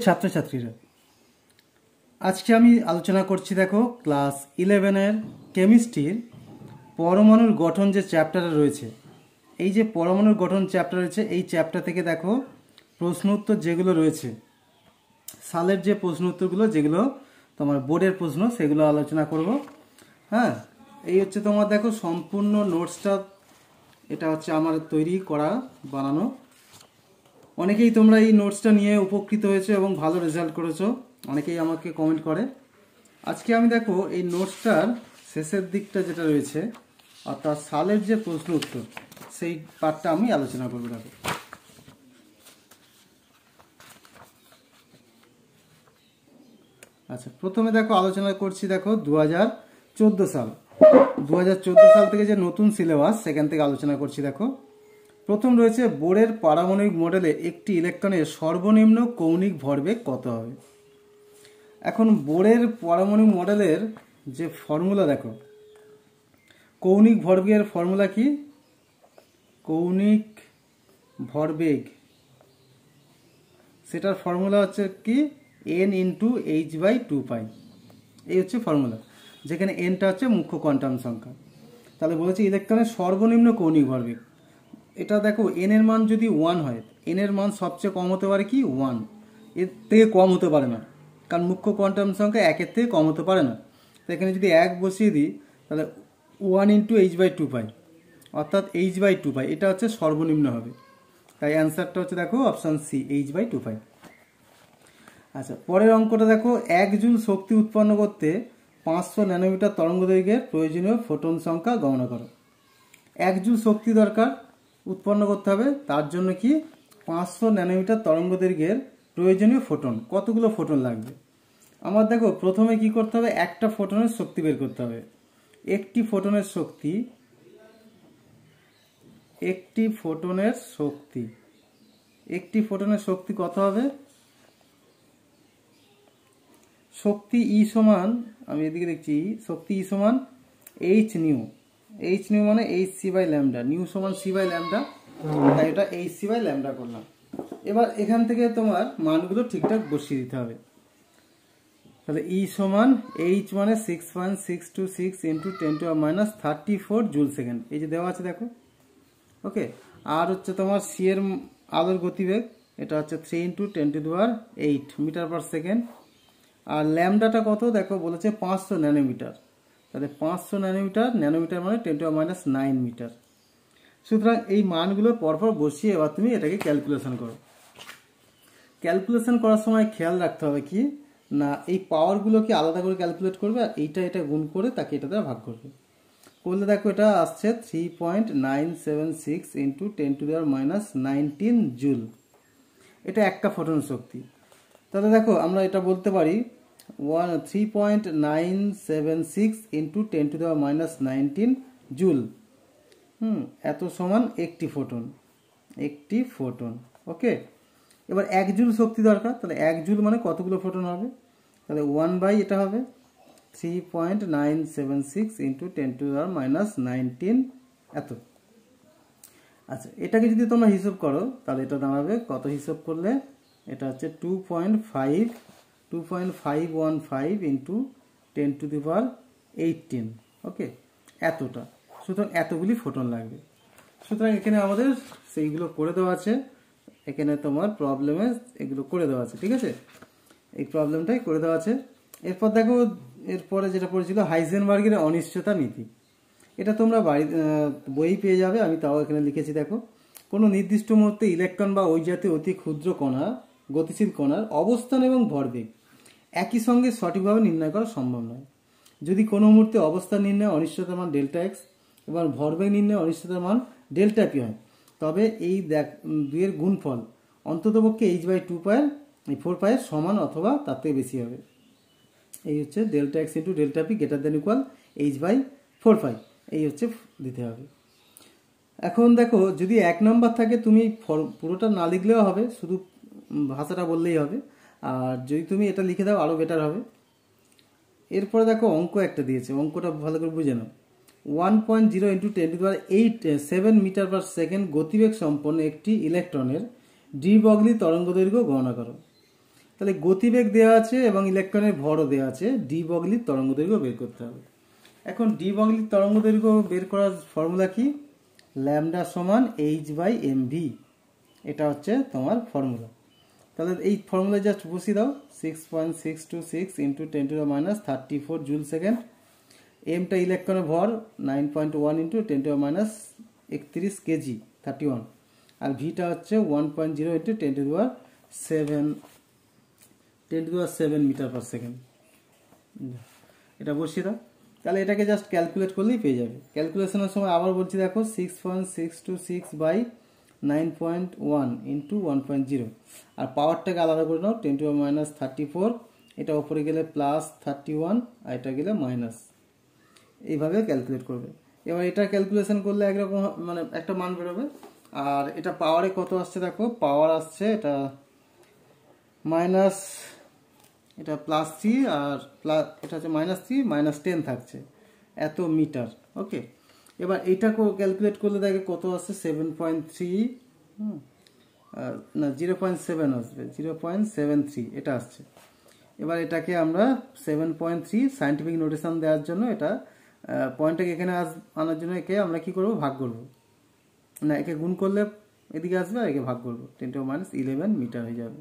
ছাত্রছাত্রীরা আজকে আমি আলোচনা করছি দেখো ক্লাস 11 এর কেমিস্ট্রির পরমাণুর গঠন যে চ্যাপ্টারটা রয়েছে। এই যে পরমাণুর গঠন চ্যাপ্টার রয়েছে, এই চ্যাপ্টার থেকে দেখো প্রশ্ন উত্তর যেগুলো রয়েছে, সালের যে প্রশ্ন উত্তরগুলো যেগুলো তোমার বোর্ডের প্রশ্ন, সেগুলো আলোচনা করব। হ্যাঁ, এই হচ্ছে তোমার দেখো সম্পূর্ণ নোটসটা, এটা হচ্ছে আমার তৈরি করা বানানো। অনেকেই তোমরা এই নোটসটা নিয়ে উপকৃত হয়েছে এবং ভালো রেজাল্ট করেছো, অনেকেই আমাকে কমেন্ট করে। আজকে আমি দেখো এই নোটসটার শেষের দিকটা যেটা রয়েছে, অর্থাৎ সালের যে প্রশ্ন উত্তর, সেই পার্টটা আমি আলোচনা করবো। দেখো আচ্ছা, প্রথমে দেখো আলোচনা করছি দেখো 2014 সাল। 2014 সাল থেকে যে নতুন সিলেবাস, সেখান থেকে আলোচনা করছি। দেখো প্রথম রয়েছে বোরের পারমাণবিক মডেলে একটি ইলেকট্রনের সর্বনিম্ন কৌণিক ভরবেগ কত হবে। এখন বোরের পারমাণবিক মডেলের যে ফর্মুলা দেখো, কৌণিক ভরবেগের ফর্মুলা কি? কৌণিক ভরবেগ, সেটার ফর্মুলা হচ্ছে কি n × h/2π। এই হচ্ছে ফর্মুলা, যেখানে nটা হচ্ছে মুখ্য কোয়ান্টাম সংখ্যা। তাহলে বলেছে ইলেকট্রনের সর্বনিম্ন কৌণিক ভরবেগ। এটা দেখো n এর মান যদি 1 হয়, n এর মান সবচেয়ে কম হতে পারে কি 1, এর থেকে কম হতে পারে না, কারণ মুখ্য কোয়ান্টাম সংখ্যা 1 এর থেকে কম হতে পারে না। তো এখানে যদি 1 বসিয়ে দিই, তাহলে 1 × h/2π, অর্থাৎ h/2π, এটা হচ্ছে সর্বনিম্ন হবে। তাই অ্যান্সারটা হচ্ছে দেখো অপশান সি, h/2π। আচ্ছা, পরের অঙ্কটা দেখো 1 জুল শক্তি উৎপন্ন করতে 500 ন্যানোমিটার তরঙ্গদৈর্ঘ্যের প্রয়োজনীয় ফোটন সংখ্যা গণনা করো। 1 জুল শক্তি দরকার উৎপন্ন করতে হবে, তার জন্য কি 500 ন্যানোমিটার তরঙ্গদৈর্ঘ্যের প্রয়োজনীয় ফোটন। কতগুলো ফোটন লাগবে? আমার দেখো প্রথমে কি করতে হবে, একটা ফোটনের শক্তি বের করতে হবে। একটি ফোটনের শক্তি কত হবে? শক্তি E সমান, আমি এদিকে দেখছি, শক্তি E সমান h নিউ। h নিউ মানে hc/λ, নিউ সমান c/λ, তাই এটা hc/λ করলাম। এবার এখান থেকে তোমার মানগুলো ঠিকঠাক বসিয়ে দিতে হবে। তাহলে E সমান h মানে 6.626 × 10⁻³ জুল সেকেন্ড, এই যে দেওয়া আছে দেখো। ওকে, আর হচ্ছে তোমার c এর আলোর গতিবেগ, এটা হচ্ছে 3 × 10⁸ মিটার পার সেকেন্ড। আর ল্যামডাটা কত দেখো, বলেছে 500 ন্যানোমিটার। তাহলে 500 ন্যানোমিটার মানে 10⁻৯ মিটার। সুতরাং এই মানগুলো পরপর বসিয়ে এবার তুমি এটাকে ক্যালকুলেশন করো। ক্যালকুলেশন করার সময় খেয়াল রাখতে হবে কি না, এই পাওয়ারগুলোকে আলাদা করে ক্যালকুলেট করবে, আর এটা গুণ করে তাকে এটা দ্বারা ভাগ করবে। করলে দেখো এটা আসছে 3.976 × 10⁻19 জুল। এটা একটা ফোটন শক্তি। তাহলে দেখো আমরা এটা বলতে পারি 3.976 × 10⁻19 জুল, এত সমান একটি ফোটন। ওকে, এবার 1 জুল শক্তি দরকার। তাহলে 1 জুল মানে কতগুলো ফোটন হবে? তাহলে 1/, এটা হবে 3.976 × 10⁻19 এত। আচ্ছা, এটাকে যদি তোমরা হিসাব করো, তাহলে এটা দাঁড়াবে কত? হিসাব করলে এটা হচ্ছে 2.515 × 10⁻18। ওকে, এতটা। সুতরাং এতগুলি ফোটন লাগবে। সুতরাং এখানে আমাদের সেইগুলো করে দেওয়া আছে, এখানে তোমার প্রবলেমে এগুলো করে দেওয়া আছে, ঠিক আছে? এই প্রবলেমটাই করে দেওয়া আছে। এরপর দেখো, এরপরে যেটা পড়েছিল হাইজেনবার্গের অনিশ্চয়তা নীতি। এটা তোমরা বই পেয়ে যাবে, আমি তাও এখানে লিখেছি। দেখো, কোনো নির্দিষ্ট মুহূর্তে ইলেকট্রন বা ওই জাতীয় অতি ক্ষুদ্র কণা, গতিশীল কণার অবস্থান এবং ভরবেগ একই সঙ্গে সঠিকভাবে নির্ণয় করা সম্ভব নয়। যদি কোনো মুহূর্তে অবস্থান নির্ণয় অনিশ্চয়তার মান Δx এবং ভরবেগ নির্ণয় অনিশ্চয়তার মান Δp হয়, তবে এই দুইয়ের গুণফল অন্ততপক্ষে h/2π, 4π এর সমান অথবা তার থেকে বেশি হবে। এই হচ্ছে Δx × Δp > h/4π, এই হচ্ছে দিতে হবে। এখন দেখো, যদি 1 নম্বর থাকে তুমি পুরোটা না লিখলেও হবে, শুধু ভাষাটা বললেই হবে। আর যদি তুমি এটা লিখে দাও আরও বেটার হবে। এরপরে দেখো অঙ্ক একটা দিয়েছে, অঙ্কটা ভালো করে বুঝে নাও। 1.0 × 10⁸7 মিটার পার সেকেন্ড গতিবেগ সম্পন্ন একটি ইলেকট্রনের ডি ব্রগলি তরঙ্গদৈর্ঘ্য গণনা করো। তাহলে গতিবেগ দেওয়া আছে এবং ইলেকট্রনের ভরও দেওয়া আছে, ডি বগলির তরঙ্গদৈর্ঘ্য বের করতে হবে। এখন ডি বগলির তরঙ্গদৈর্ঘ্য বের করার ফর্মুলা কি? ল্যামডা সমান h/mv, এটা হচ্ছে তোমার ফর্মুলা। তাহলে এই ফর্মুলা জাস্ট বসিয়ে দাও, 6.626 ইন্টু 10⁻34 জুল সেকেন্ড। এমটা ইলেকট্রনের ভর 9.1 ইন্টু 10⁻31 কেজি 31, আর ভিটা হচ্ছে 1.0 ইন্টু 10⁻7 মিটার পার সেকেন্ড। এটা বসিয়ে দাও, তাহলে এটাকে জাস্ট ক্যালকুলেট করলেই পেয়ে যাবে। ক্যালকুলেশনের সময় আবার বলছি দেখো, 6.626/9.1 ইন্টু 1.0, আর পাওয়ারটাকে আলাদা করে নাও, 10⁻34, এটা ওপরে গেলে +31 আর এটা গেলে মাইনাস, এইভাবে ক্যালকুলেট করবে। এবার এটা ক্যালকুলেশন করলে একরকম মানে একটা মান বেরোবে। আর এটা পাওয়ারে কত আসছে দেখো, পাওয়ার আসছে এটা মাইনাস, এটা +3 আর এটা হচ্ছে -3 -10 থাকছে এত মিটার। ওকে, এবার এইটাকেও ক্যালকুলেট করলে দেখে কত আসছে, 7.3 না 0.7 আসবে, 0.73 এটা আসছে। এবার এটাকে আমরা 7.3 সায়েন্টিফিক নোটেশন দেওয়ার জন্য, এটা পয়েন্টটাকে এখানে আনার জন্য একে আমরা কি করব, ভাগ করব না, একে গুণ করলে এদিকে আসবে আর একে ভাগ করব, 10⁻11 মিটার হয়ে যাবে।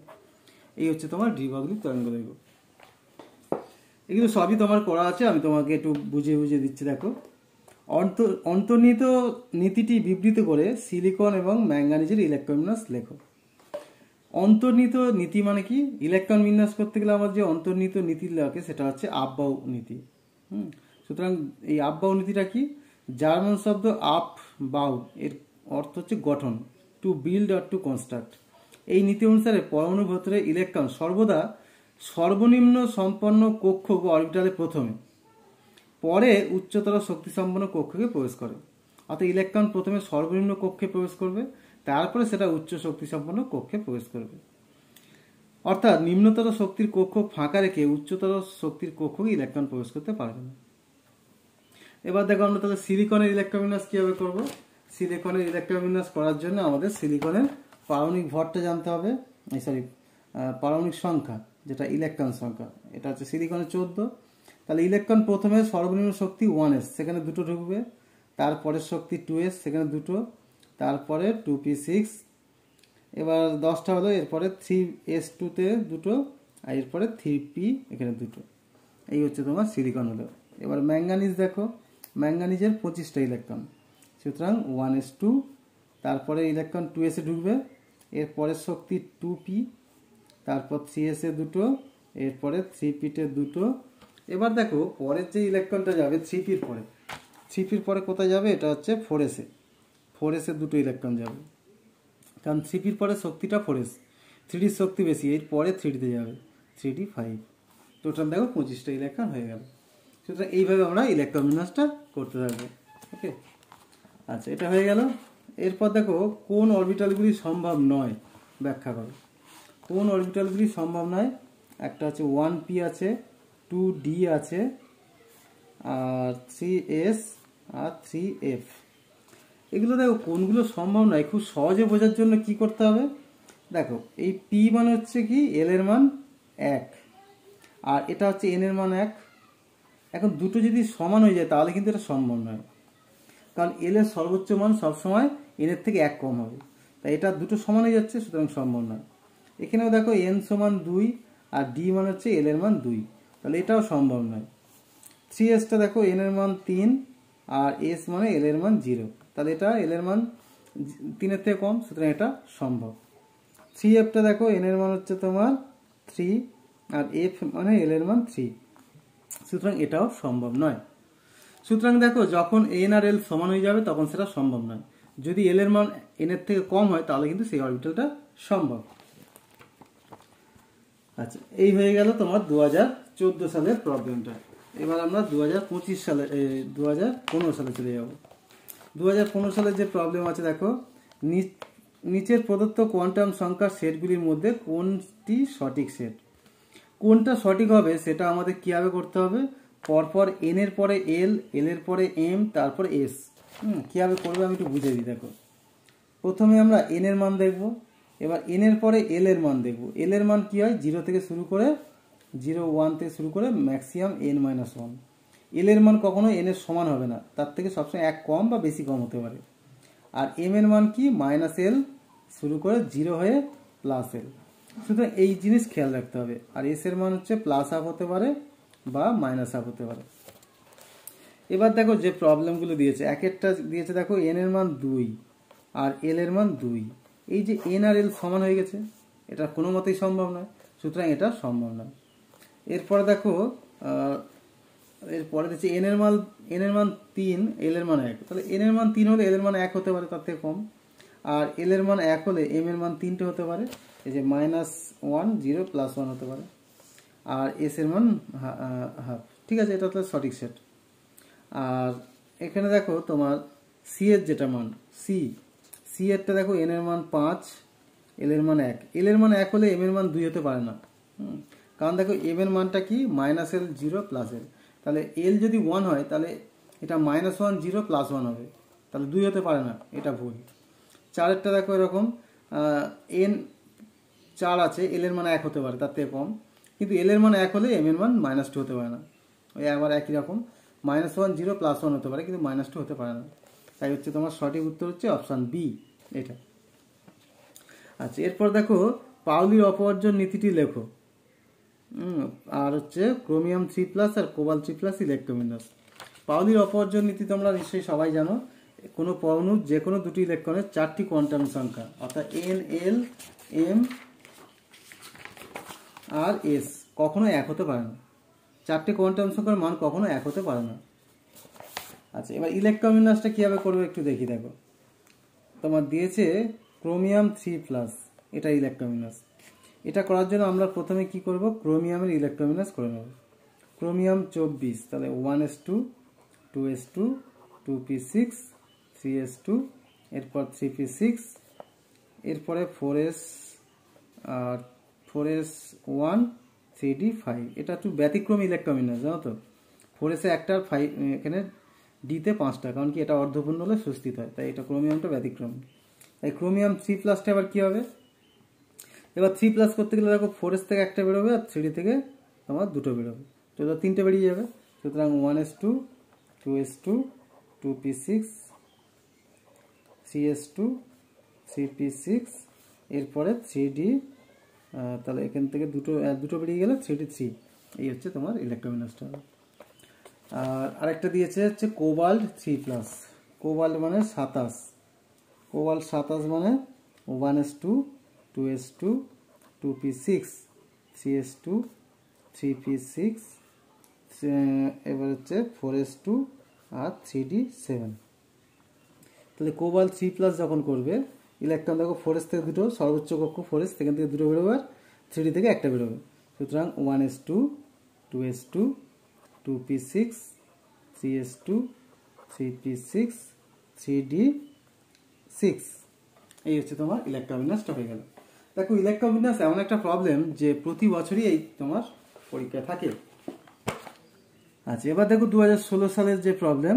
এই হচ্ছে তোমার ডি বগলির তরঙ্গদৈর্ঘ্য। এগুলো সবই তোমার করা আছে, আমি তোমাকে একটু বুঝিয়ে বুঝিয়ে দিচ্ছি। দেখো, অন্তর্নিহিত নীতিটি বিবৃত করে সিলিকন এবং ম্যাঙ্গানিজের ইলেকট্রন বিন্যাস লেখো। অন্তর্নিহিত নীতি মানে কি? ইলেকট্রন বিন্যাস করতে গেলে আমার যে অন্তর্নিহিত নীতি লাগে সেটা হচ্ছে আপবাউ নীতি। সুতরাং এই আপবাউ নীতিটা কি? জার্মান শব্দ আপ বাউ, এর অর্থ হচ্ছে গঠন, to build or two construct. এই নীতি অনুসারে পরমাণুর ভেতরে ইলেকট্রন সর্বদা সর্বনিম্ন সম্পন্ন কক্ষ অরবিটালে প্রথমে, পরে উচ্চতর শক্তিসম্পন্ন কক্ষকে প্রবেশ করে। অর্থাৎ ইলেকট্রন প্রথমে সর্বনিম্ন কক্ষে প্রবেশ করবে, তারপরে সেটা উচ্চ শক্তিসম্পন্ন কক্ষে প্রবেশ করবে। অর্থাৎ নিম্নতর শক্তির কক্ষ ফাঁকা রেখে উচ্চতর শক্তির কক্ষকে ইলেকট্রন প্রবেশ করতে পারবে না। এবার দেখো আমরা তাহলে সিলিকনের ইলেকট্রন বিন্যাস কিভাবে করব। সিলিকনের ইলেকট্রন বিন্যাস করার জন্য আমাদের সিলিকনের পারমাণবিক ভরটা জানতে হবে, পারমাণবিক সংখ্যা, যেটা ইলেকট্রন সংখ্যা, এটা হচ্ছে সিলিকনের 14। তাহলে ইলেকট্রন প্রথমে সর্বনিম্ন শক্তি 1s, সেখানে দুটো ঢুকবে, তারপরে শক্তি 2s, সেখানে দুটো, তারপরে 2p6, এবার 10টা হলো, এরপরে 3s2তে দুটো, আর এরপরে 3p এখানে দুটো। এই হচ্ছে তোমার সিলিকন হলো। এবার ম্যাঙ্গানিজ দেখো, ম্যাঙ্গানিজের 25টা ইলেকট্রন, সুতরাং 1s2, তারপরে ইলেকট্রন 2s-এ ঢুকবে, এরপরে শক্তি 2p, তারপর 3s-এ দুটো, এরপরে 3p-তে দুটো। এবার দেখো পরের যে ইলেকট্রনটা যাবে 3p-র পরে, 3p-র পরে কোথায় যাবে, এটা হচ্ছে 4s-এ, 4s-এ দুটো ইলেকট্রন যাবে, কারণ 3p-র পরে শক্তিটা 4s, 3d-র শক্তি বেশি, এর পরে 3d-তে যাবে, 3d5। টোটাল দেখো 25টা ইলেকট্রন হয়ে গেল। সুতরাং এইভাবে আমরা ইলেকট্রন বিন্যাসটা করতে থাকবো। ওকে, আচ্ছা, এটা হয়ে গেল। এরপর দেখো কোন অরবিটালগুলি সম্ভব নয় ব্যাখ্যা করো। কোন অরবিটালগুলি সম্ভব নয়? একটা হচ্ছে 1p আছে, 2d আছে, আর 3s আর 3f। এগুলো দেখো কোনগুলো সম্ভব নয়, খুব সহজে বোঝার জন্য কি করতে হবে, দেখো এই p মানে হচ্ছে কি l এর মান 1, আর এটা হচ্ছে n এর মান 1। এখন দুটো যদি সমান হয়ে যায় তাহলে কিন্তু এটা সম্ভব নয়, কারণ l এর সর্বোচ্চ মান সবসময় n এর থেকে 1 কম হবে, তাই এটা দুটো সমান হয়ে যাচ্ছে, সুতরাং সম্ভব নয়। এখানেও দেখো n সমান 2 আর d মানে হচ্ছে l এর মান 2, তাহলে এটাও সম্ভব নয়। 3s-টা দেখো n এর মান 3 আর s মানে l এর মান 0, তাহলে এটা l এর মান 3-এর থেকে কম, সুতরাং এটা সম্ভব। 3f-টা দেখো n এর মান হচ্ছে তোমার 3 আর f মানে l এর মান 3, সুতরাং এটাও সম্ভব নয়। সুতরাং দেখো যখন n আর l সমান হয়ে যাবে তখন সেটা সম্ভব নয়, যদি l এর মান n এর থেকে কম হয় তাহলে কিন্তু সেই অরবিটালটা সম্ভব। আচ্ছা, এই হয়ে গেল তোমার 2014 সালের প্রবলেমটা। এবার আমরা 2015 সালে চলে যাব। 2015 সালের যে প্রবলেম আছে দেখো, নিচের প্রদত্ত কোয়ান্টাম সংখ্যার সেটগুলির মধ্যে কোনটি সঠিক সেট। কোনটা সঠিক হবে সেটা আমাদের কিভাবে করতে হবে, পরপর n এর পরে l, l এর পরে m, তারপর s। কিভাবে করবে আমি একটু বুঝিয়ে দিই। দেখো প্রথমে আমরা n এর মান দেখব, এবার এন এর পরে এল এর মান দেখব। এল এর মান কি হয়, 0 থেকে শুরু করে 0, 1 থেকে শুরু করে ম্যাক্সিমাম n-1। এল এর মান কখনো এন এর সমান হবে না, তার থেকে সবসময় এক কম বা বেশি কম হতে পারে। আর এম এর মান কি, -l শুরু করে 0 হয়ে +l। সুতরাং এই জিনিস খেয়াল রাখতে হবে। আর এস এর মান হচ্ছে +1/2 হতে পারে বা -1/2 হতে পারে। এবার দেখো যে প্রবলেমগুলো দিয়েছে, একেরটা দিয়েছে দেখো এন এর মান 2 আর এল এর মান 2। এই যে এন আর এল সমান হয়ে গেছে, এটা কোনো মতেই সম্ভব নয়, সুতরাং এটা সম্ভব নয়। এরপরে দেখো এরপরে দিচ্ছে এন এর মান 3, এল এর মান 1। তাহলে এন এর মান 3 হলে এল এর মান 1 হতে পারে, তার থেকে কম। আর এল এর মান 1 হলে এম এর মান 3টে হতে পারে, এই যে -1, 0, +1 হতে পারে। আর এস এর মান হাফ। ঠিক আছে, এটা তো সঠিক সেট। আর এখানে দেখো তোমার সি এর যেটা মান, সি এরটা দেখো এন এর মান 5, এল এর মান 1। এল এর মান 1 হলে এম এর মান 2 হতে পারে না, কারণ দেখো এম এর মানটা কি, -l, 0, +l। তাহলে এল যদি 1 হয় তাহলে এটা -1, 0, +1 হবে, তাহলে 2 হতে পারে না, এটা ভুল। 4এরটা দেখো এরকম, এন 4 আছে, এল এর মান 1 হতে পারে, তার থেকে কম। কিন্তু এল এর মান 1 হলে এম এর মান -2 হতে পারে না। ওই আবার একই রকম, -1, 0, +1 হতে পারে, কিন্তু -2 হতে পারে না। তাই হচ্ছে তোমার সঠিক উত্তর হচ্ছে অপশান বি, এটা। আচ্ছা, এরপর দেখো পাউলির অপবর্জন নীতিটি লেখো। আর হচ্ছে ক্রোমিয়াম 3+ আর কোবাল্ট 3+ ইলেকট্রোমিনাস। পাউলির অপবর্জন নীতি তোমরা নিশ্চয়ই সবাই জানো। কোনো পরমাণুর যে কোনো দুটি ইলেকট্রনের 4টি কোয়ান্টাম সংখ্যা, অর্থাৎ এন, এল, এম আর এস কখনো 1 হতে পারে না। 4টে কোয়ান্টাম সংখ্যার মান কখনো 1 হতে পারে না। আচ্ছা, এবার ইলেকট্রোমিনাসটা কীভাবে করবে একটু দেখি। দেখো তোমার দিয়েছে ক্রোমিয়াম 3+, এটা ইলেকট্রোমিনাস। এটা করার জন্য আমরা প্রথমে কি করব, ক্রোমিয়ামের ইলেকট্রোমিনাস করে নেব। ক্রোমিয়াম 24, তাহলে 1s2, 2s2, 2p6, 3s2, এরপর 3p6, এরপরে 4s আর 4s1, 3d5। এটা একটু ব্যতিক্রমী ইলেকট্রোমিনাস, জানো তো। 4s একটা, 5 এখানে ডিতে 5টা, কারণ কি এটা অর্ধপূর্ণ হলে সুস্থিত হয়, তাই এটা ক্রোমিয়ামটা ব্যতিক্রমী। তাই ক্রোমিয়াম 3+টা আবার কী হবে, এবার 3+ করতে গেলে দেখো 4s থেকে একটা বেরোবে আর 3d থেকে তোমার 2টো বেরোবে, তো 3টে বেরিয়ে যাবে। সুতরাং 1s2, 2s2, 2p6, 3s2, 3p6, এরপরে 3d, তাহলে এখান থেকে দুটো বেরিয়ে গেলে 3d3। এই হচ্ছে তোমার ইলেকট্রোমিনাসটা। আর আরেকটা দিয়েছে হচ্ছে কোবাল্ট 3+। কোবাল্ট মানে 27, কোবাল্ট 27 মানে 1s2, 2s2, 2p6, 3s2, 3p6, এবার হচ্ছে 4s2 আর 3d7। তাহলে কোবাল্ট 3+ যখন করবে, ইলেকট্রন দেখো 4s থেকে দুটো, সর্বোচ্চ কক্ষ 4s, সেখান থেকে দুটো বেরোবে আর 3d থেকে একটা বেরোবে। সুতরাং 1s2, 2s2, 2p6, 3s2, 3p6, 3d6। এই হচ্ছে তোমার ইলেকট্রোমিনাসটা হয়ে গেল। দেখো ইলেকট্রোমিনাস এমন একটা প্রবলেম যে প্রতি বছরই এই তোমার পরীক্ষা থাকে। আচ্ছা, এবার দেখো 2016 সালের যে প্রবলেম,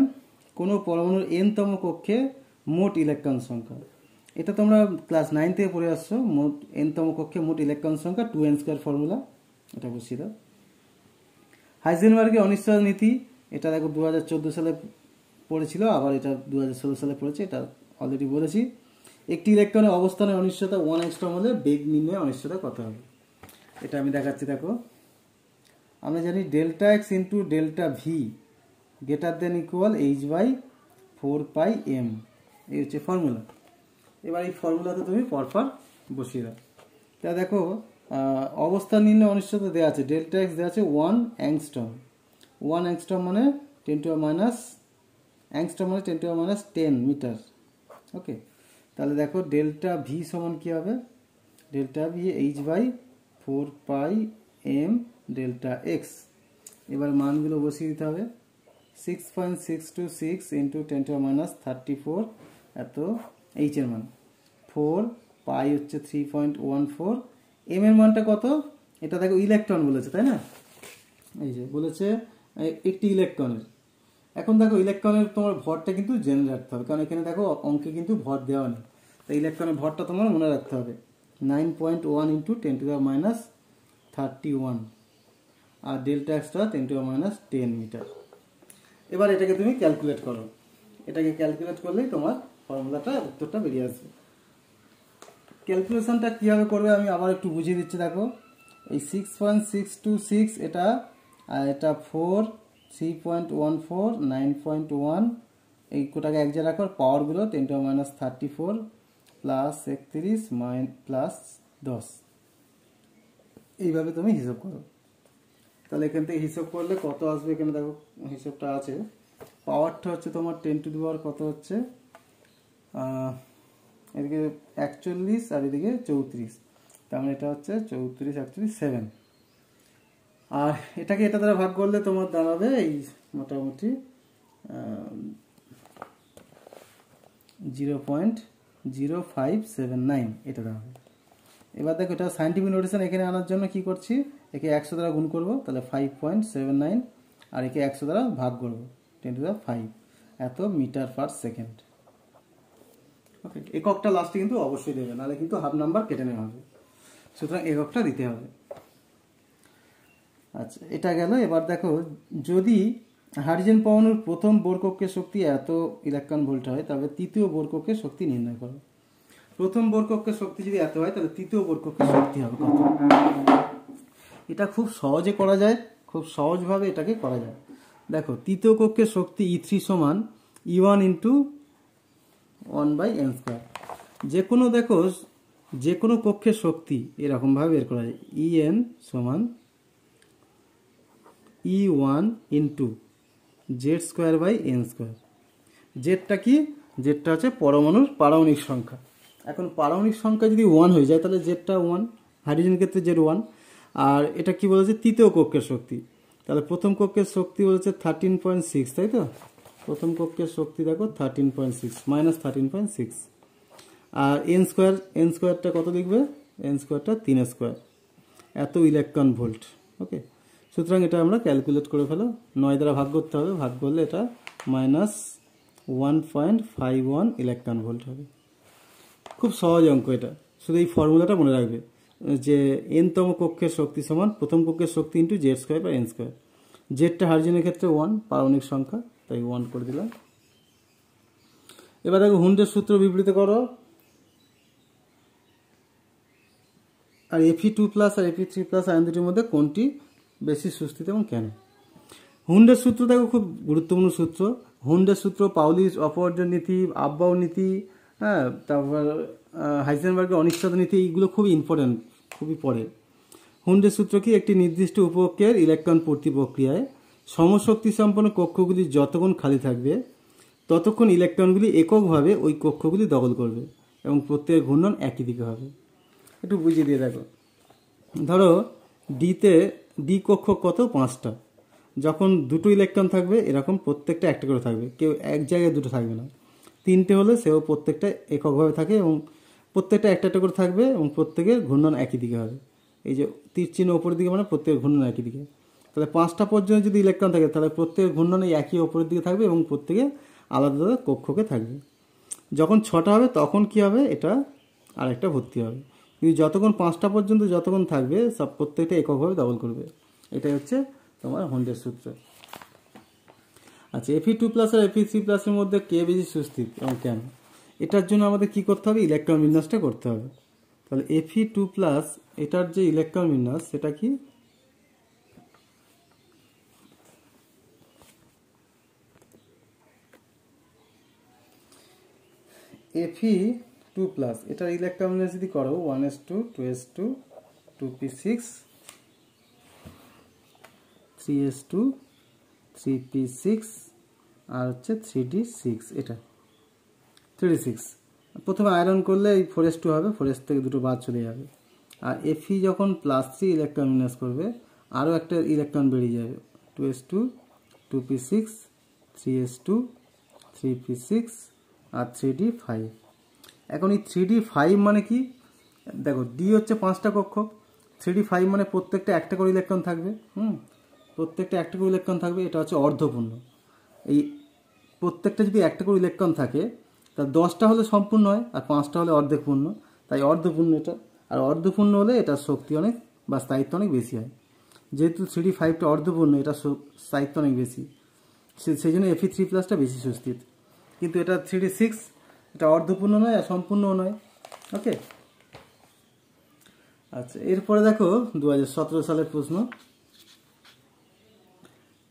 কোনো পরমাণুর n-তম কক্ষে মোট ইলেকট্রন সংখ্যা। এটা তোমরা ক্লাস 9 থেকে পড়ে আসছো। মোট n-তম কক্ষে মোট ইলেকট্রন সংখ্যা 2n² ফর্মুলা, এটা বসিয়ে দাও। হাইজেনবার্গের অনিশ্চয়তা নীতি, এটা দেখো 2014 সালে পড়েছিল, আবার এটা 2016 সালে পড়েছে, এটা অলরেডি বলেছি। একটি ইলেকট্রনের অবস্থানের অনিশ্চয়তা 1 অ্যাংস্ট্রম হলে বেগ নির্ণয়ের অনিশ্চয়তা কত হবে, এটা আমি দেখাচ্ছি। দেখো আমরা জানি Δx into Δv greater than equal h/4πm, এই হচ্ছে ফর্মুলা। এবার এই ফর্মুলাতে তুমি পরপর বসিয়ে দাও। তা দেখো অবস্থান নির্ণয় অনিশ্চয়তা দেওয়া আছে, Δx দেওয়া আছে 1 অ্যাংস্ট্রম। 1 অ্যাংস্ট্রম মানে 10⁻10 মিটার। ওকে, তাহলে দেখো Δv সমান কী হবে, Δv h/4πm Δx। এবার মানগুলো বসিয়ে দিতে হবে। 6.626 ইন্টু 10⁻34 এত এইচ এর মান, 4 পাই হচ্ছে 3.14, এম এর মানটা কত, এটা দেখো ইলেকট্রন বলেছে, তাই না। এই যে বলেছে একটি ইলেকট্রনের। এখন দেখো ইলেকট্রনের তোমার ভরটা কিন্তু জেনে রাখতে হবে, কারণ এখানে দেখো অঙ্কে কিন্তু ভর দেওয়া নেই, তাই ইলেকট্রনের ভরটা তোমার মনে রাখতে হবে। 9.1 ইন্টু 10 টু the minus 31 আর ডেল্টা এক্সটা 10 টু the minus 10 মিটার। এবার এটাকে তুমি ক্যালকুলেট করো, এটাকে ক্যালকুলেট করলেই তোমার ফর্মুলাটা উত্তরটা বেরিয়ে আসবে। ক্যালকুলেশনটা কীভাবে করবে আমি আবার একটু বুঝিয়ে দিচ্ছি। দেখো এই 6.626 এটা, আর এটা 4, 3.14, 9.1, এই কোটাকে এক জায়গায় রাখো, পাওয়ারগুলো 10 to the minus 34 plus 31 plus 10, এইভাবে তুমি হিসাব করো। তাহলে এখান থেকে হিসাব করলে কত আসবে, এখানে দেখো হিসাবটা আছে। পাওয়ারটা হচ্ছে তোমার 10 টু the power কত হচ্ছে, এদিকে 41 আর এদিকে 34, তার মানে এটা হচ্ছে 34 41 7। আর এটাকে এটা দ্বারা ভাগ করলে তোমার দাঁড়াবে এই মোটামুটি 0.0579 এটা দাঁড়াবে। এবার দেখো এটা সাইন্টিফিক নোটেশন এখানে আনার জন্য কি করছি, একে 100 দ্বারা গুণ করব, তাহলে 5.79, আর একে 100 দ্বারা ভাগ করব 10 টু the 5, এত মিটার পার সেকেন্ড। ওকে, এককটা লাস্টে কিন্তু অবশ্যই দেবে, নাহলে কিন্তু হাফ নাম্বার কেটে নেওয়া হবে, সুতরাং এককটা দিতে হবে। আচ্ছা, এটা গেল। এবার দেখো যদি হাইড্রোজেন পরমাণুর প্রথম বোর কক্ষের শক্তি এত ইলেকট্রন ভোল্ট হয়, তবে তৃতীয় বোর কক্ষের শক্তি নির্ণয় করো। প্রথম বোর কক্ষের শক্তি যদি এত হয়, তাহলে তৃতীয় বোর কক্ষের শক্তি হবে কত। এটা খুব সহজে করা যায়, খুব সহজভাবে এটাকে করা যায়। দেখো তৃতীয় কক্ষের শক্তি E3 সমান E1 ইন্টু 1/n²। যে কোনো দেখো যে কোনো কক্ষের শক্তি এরকমভাবে বের করা যায়, En সমান E1 ইন্টু Z²/n²। জেডটা কি, জেডটা হচ্ছে পরমাণুর পারমাণবিক সংখ্যা। এখন পারমাণবিক সংখ্যা যদি 1 হয়ে যায়, তাহলে জেডটা 1, হাইড্রোজেন ক্ষেত্রে জেড 1। আর এটা কি বলেছে, তৃতীয় কক্ষের শক্তি, তাহলে প্রথম কক্ষের শক্তি বলেছে 13.6, তাই তো। প্রথম কক্ষের শক্তি দেখো 13.6 মাইনাস 13.6, আর n²টা কত লিখবে, n²টা 3² এত ইলেকট্রন ভোল্ট। ওকে, সুতরাং এটা আমরা ক্যালকুলেট করে ফেলো, 9 দ্বারা ভাগ করতে হবে, ভাগ করলে এটা -1.51 ইলেকট্রন ভোল্ট হবে। খুব সহজ অঙ্ক এটা, শুধু এই ফর্মুলাটা মনে রাখবে যে n-তম কক্ষের শক্তি সমান প্রথম কক্ষের শক্তি ইন্টু Z²/n²। জেডটা হাইড্রোজেনের ক্ষেত্রে 1 পারমাণবিক সংখ্যা, তাই 1 করে দিলাম। এবার দেখো হুন্ডের সূত্র বিবৃত করো। আর Fe2+ আর Fe3+ আয়ন দুটির মধ্যে কোনটি বেশি সুস্থিত এবং কেন। হুন্ডের সূত্র দেখো খুব গুরুত্বপূর্ণ সূত্র। হুন্ডের সূত্র পাউলির অপবর্জন নীতি, আফবাউ নীতি, হ্যাঁ, তারপর হাইজেনবার্গের অনিশ্চয়তা নীতি, এইগুলো খুবই ইম্পর্টেন্ট, খুবই পড়ে। হুন্ডের সূত্র কি, একটি নির্দিষ্ট উপকক্ষের ইলেকট্রন পূর্তি প্রক্রিয়ায় সমশক্তি সম্পন্ন কক্ষগুলি যতক্ষণ খালি থাকবে, ততক্ষণ ইলেকট্রনগুলি এককভাবে ওই কক্ষগুলি দখল করবে এবং প্রত্যেকের ঘূর্ণন একই দিকে হবে। একটু বুঝিয়ে দিয়ে দেখো, ধরো ডি কক্ষ কত, 5টা। যখন দুটো ইলেকট্রন থাকবে এরকম প্রত্যেকটা একটা করে থাকবে, কেউ এক জায়গায় দুটো থাকবে না। 3টে হলে সেও প্রত্যেকটা এককভাবে থাকে এবং প্রত্যেকটা একটা একটা করে থাকবে এবং প্রত্যেকের ঘূর্ণন একই দিকে হবে। এই যে তীর চিহ্ন ওপরের দিকে মানে প্রত্যেকের ঘূর্ণন একই দিকে। তাহলে 5টা পর্যন্ত যদি ইলেকট্রন থাকে, তাহলে প্রত্যেকের ঘূর্ণন এই একই ওপরের দিকে থাকবে এবং প্রত্যেকে আলাদা আলাদা কক্ষকে থাকবে। যখন 6টা হবে তখন কি হবে, এটা আরেকটা ভর্তি হবে। কিন্তু যতক্ষণ 5টা পর্যন্ত যতক্ষণ থাকবে, সব প্রত্যেকটা এককভাবে দখল করবে। এটাই হচ্ছে তোমার হুন্ডের সূত্র। আচ্ছা, Fe2+ আর Fe3+ এর মধ্যে কে বেশি সুস্থির এবং কেন, এটার জন্য আমাদের কি করতে হবে, ইলেকট্রন বিন্যাসটা করতে হবে। তাহলে Fe2+ এটার যে ইলেকট্রন বিন্যাস সেটা কি, Fe2+ এটার ইলেকট্রন বিন্যাস যদি করো 1s2 2s2 2p6 3s2 3p6 আর হচ্ছে 3d6, এটা 3d6। প্রথমে আয়রন করলে এই 4s2 হবে, 4s থেকে দুটো বাদ চলে যাবে। আর Fe যখন +3 ইলেকট্রন বিন্যাস করবে, আরও একটা ইলেকট্রন বেরিয়ে যাবে, 2s2 2p6 3s2 3p6 আর 3d5। এখন এই 3d5 মানে কি, দেখো ডি হচ্ছে 5টা কক্ষ, 3d5 মানে প্রত্যেকটা একটা করে ইলেকট্রন থাকবে। প্রত্যেকটা একটা করে ইলেকট্রন থাকবে, এটা হচ্ছে অর্ধপূর্ণ। এই প্রত্যেকটা যদি একটা করে ইলেকট্রন থাকে, তা 10টা হলে সম্পূর্ণ হয় আর 5টা হলে অর্ধেক পূর্ণ, তাই অর্ধপূর্ণ এটা। আর অর্ধপূর্ণ হলে এটার শক্তি অনেক বা স্থায়িত্ব অনেক বেশি হয়। যেহেতু 3D5টা অর্ধপূর্ণ, এটা স্থায়িত্ব অনেক বেশি, সেই জন্য Fe3+টা বেশি সুস্থির। কিন্তু এটা 3D6, এটা অর্ধপূর্ণ নয় আর সম্পূর্ণও নয়। ওকে, আচ্ছা এরপরে দেখো 2017 সালের প্রশ্ন,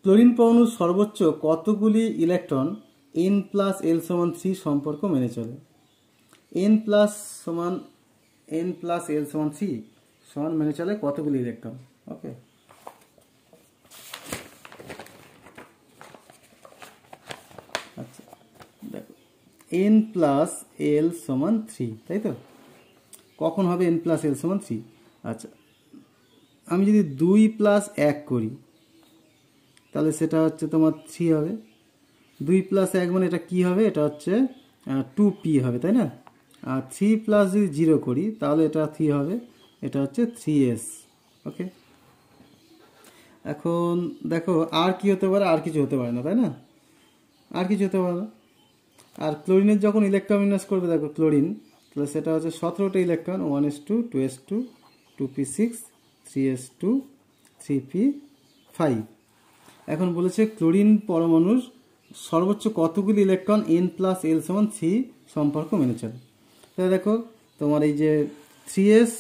ক্লোরিন পরমাণুর সর্বোচ্চ কতগুলি ইলেকট্রন n+l=3 সম্পর্ক মেনে চলে? n+l=3 সমান মেনে চলে কতগুলি ইলেকট্রন? ওকে, আচ্ছা দেখো n+l=3, তাই তো? কখন হবে n+l=3? আচ্ছা, আমি যদি 2+1 করি তাহলে সেটা হচ্ছে তোমার 3 হবে। 2+1 মানে এটা কি হবে? এটা হচ্ছে 2p হবে, তাই না? আর 3+ যদি 0 করি তাহলে এটা 3 হবে, এটা হচ্ছে 3s। ওকে, এখন দেখো আর কি হতে পারে? আর কিছু হতে পারে না, তাই না? আর কিছু হতে পারে না। আর ক্লোরিনের যখন ইলেকট্রন বিন্যাস করবে, দেখো ক্লোরিন, তাহলে সেটা হচ্ছে 17টা electron, 1s2 2s2 2p6 3s2 3p5। এখন বলেছে ক্লোরিন পরমাণুর সর্বোচ্চ কতগুলি ইলেকট্রন n+l=3 সম্পর্ক মেনে চলে। তাহলে দেখো তোমার এই যে 3s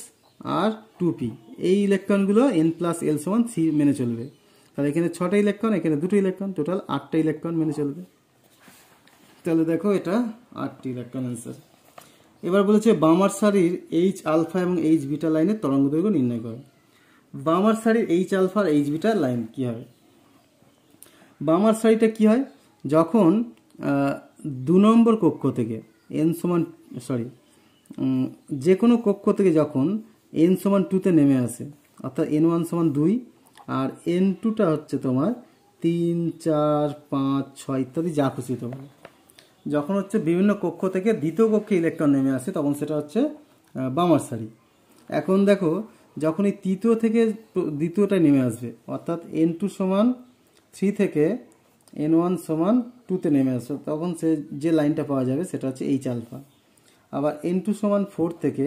আর 2p, এই ইলেকট্রনগুলো n+l=3 মেনে চলবে। তাহলে এখানে 6টা ইলেকট্রন, এখানে 2টো ইলেকট্রন, টোটাল 8টা ইলেকট্রন মেনে চলবে। তাহলে দেখো এটা 8টি ইলেকট্রন অ্যান্সার। এবার বলেছে বামার সারির H আলফা এবং H বিটা লাইনের তরঙ্গ দৈর্ঘ্য নির্ণয় করো। বামার সারির H আলফা আর H বিটা লাইন কি হবে? বামার সারিটা কি হয়? যখন 2 নম্বর কক্ষ থেকে যে কোনো কক্ষ থেকে যখন n=2 নেমে আসে, অর্থাৎ n1=2 আর n2টা হচ্ছে তোমার 3 4 5 6 ইত্যাদি যা খুশি হতে পারে, যখন হচ্ছে বিভিন্ন কক্ষ থেকে দ্বিতীয় কক্ষে ইলেকট্রন নেমে আসে তখন সেটা হচ্ছে বামার সারি। এখন দেখো যখন এই তৃতীয় থেকে দ্বিতীয়টায় নেমে আসবে, অর্থাৎ n2=3 থেকে n1=2 নেমে আসবে, তখন সে যে লাইনটা পাওয়া যাবে সেটা হচ্ছে H আলফা। আবার n2=4 থেকে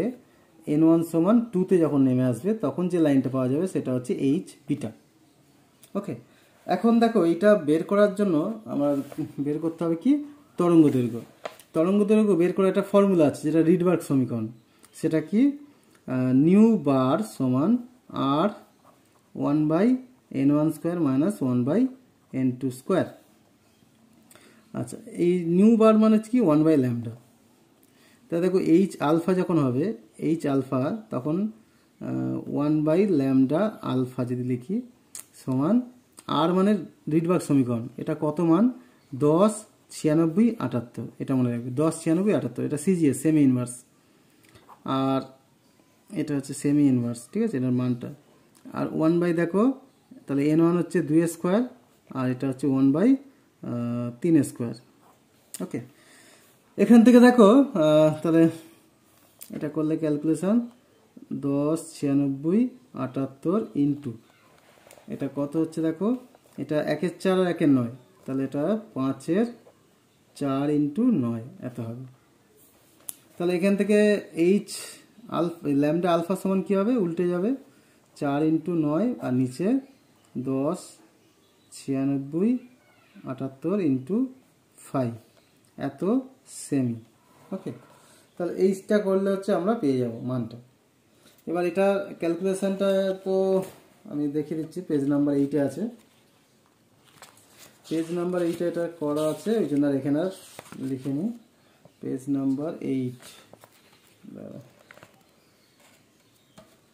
n1=2 যখন নেমে আসবে তখন যে লাইনটা পাওয়া যাবে সেটা হচ্ছে H বিটা। ওকে, এখন দেখো এইটা বের করার জন্য আমরা বের করতে হবে কি? তরঙ্গ দৈর্ঘ্য। তরঙ্গ দৈর্ঘ্য বের করার একটা ফর্মুলা আছে, যেটা রিডবার্গ সমীকরণ। সেটা কি? নিউ বার সমান r 1/n1² - 1/n2²। আচ্ছা, এই নিউ বার মানে কি? 1/λ। তা দেখো H আলফা যখন হবে, H আলফা তখন 1/λ আলফা যদি লিখি সমান আর মানে রিডবার্গ সমীকরণ, এটা কত মান? 10 96 78, এটা মনে রাখবে, 10 96 78, এটা সিজিএস সেমি ইনভার্স, আর এটা হচ্ছে সেমি ইনভার্স, ঠিক আছে এটার মানটা। আর 1/, দেখো তাহলে n1 হচ্ছে 2² আর এটা হচ্ছে 1/3²। ওকে, এখান থেকে দেখো তাহলে এটা করলে ক্যালকুলেশন 10 96 78 ইন্টু এটা কত হচ্ছে? দেখো এটা 1 এর 4 আর 1 এর 9, তাহলে এটা 5 এর 4 ইন্টু 9 এত হবে। তাহলে এখান থেকে H আলফা ল্যামডা আলফা সমান কি হবে? উল্টে যাবে, 4 ইন্টু 9 আর নিচে 10 96 78 ইন্টু 5 এত সেমি। ওকে, তাহলে এইটা করলে হচ্ছে আমরা পেয়ে যাব মানটা। এবার এটা ক্যালকুলেশনটা তো আমি দেখিয়ে দিচ্ছি, পেজ নাম্বার 8-এ আছে, পেজ নাম্বার 8-এ এটা করা আছে, ওই জন্য আর এখানে আর লিখে নিই। পেজ নাম্বার 8,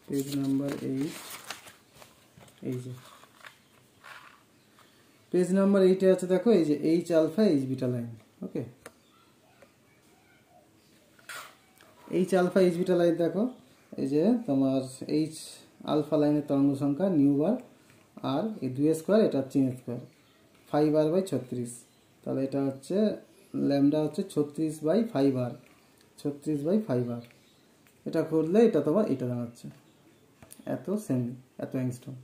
পেজ নাম্বার 8, এই যে পেজ নাম্বার 8-এ আছে, দেখো এই যে H alpha H beta line. Okay, H alpha H beta line দেখো, এই যে তোমার H আলফা লাইনের তরঙ্গ সংখ্যা নিউ বার, আর এই 2² এটা হচ্ছে n², 5r/36, তাহলে এটা হচ্ছে ল্যামডা হচ্ছে 36/5r, 36/5r। এটা করলে এটা তোমার এটা দাঁড়াচ্ছে এত সেমি, এত অ্যাংস্ট্রম।